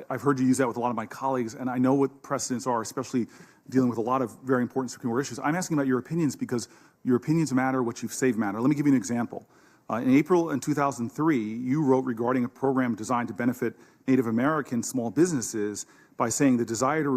I've heard you use that with a lot of my colleagues, and I know what precedents are, especially dealing with a lot of very important Supreme Court issues. I'm asking about your opinions because your opinions matter, what you've saved matter. Let me give you an example. In April in 2003, you wrote regarding a program designed to benefit Native American small businesses by saying the desire to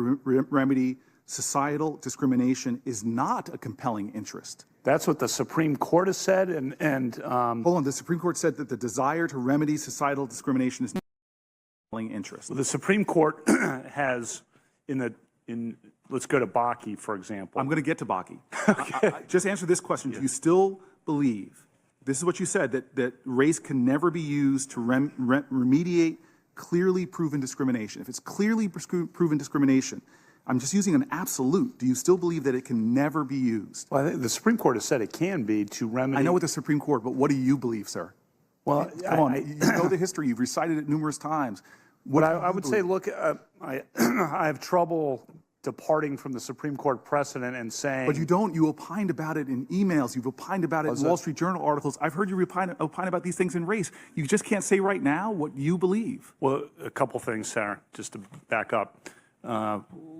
remedy societal discrimination is not a compelling interest. That's what the Supreme Court has said, and hold on, the Supreme Court said that the desire to remedy societal discrimination is not a compelling interest. Well, the Supreme Court has, let's go to Bakke, for example. I'm going to get to Bakke. Okay. Just answer this question. Yeah. Do you still believe, this is what you said, that race can never be used to remediate clearly proven discrimination? If it's clearly proven discrimination, I'm just using an absolute. Do you still believe that it can never be used? Well, I think the Supreme Court has said it can be to remedy. I know what the Supreme Court, but what do you believe, sir? Well, come on, you know the history. You've recited it numerous times. What I would say, look, I have trouble departing from the Supreme Court precedent and saying. But you don't. You opined about it in emails. You've opined about it in Wall Street Journal articles. I've heard you opine about these things in race. You just can't say right now what you believe. Well, a couple things, Sarah, just to back up.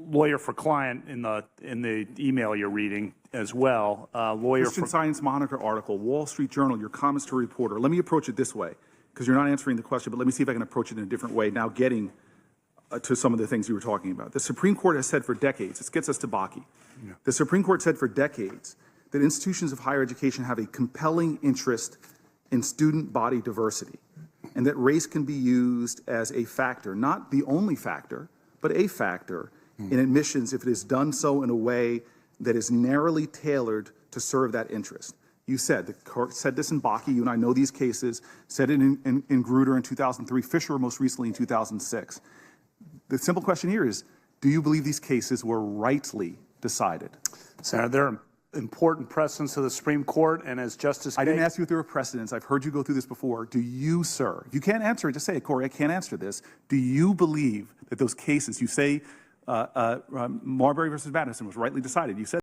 Lawyer for client in the email you're reading as well. Lawyer Christian Science Monitor article, Wall Street Journal, your comments to a reporter. Let me approach it this way, because you're not answering the question, but let me see if I can approach it in a different way, now getting to some of the things you were talking about. The Supreme Court has said for decades, this gets us to Bakke, the Supreme Court said for decades that institutions of higher education have a compelling interest in student body diversity, and that race can be used as a factor, not the only factor, but a factor in admissions if it is done so in a way that is narrowly tailored to serve that interest. You said, the court said this in Bakke, you and I know these cases, said it in Grutter in 2003, Fisher most recently in 2006. The simple question here is, do you believe these cases were rightly decided? Senator, there are important precedents of the Supreme Court, and as Justice I didn't ask you if there were precedents. I've heard you go through this before. Do you, sir, if you can't answer it, just say it, Cory, I can't answer this. Do you believe that those cases, you say Marbury versus Madison was rightly decided, you said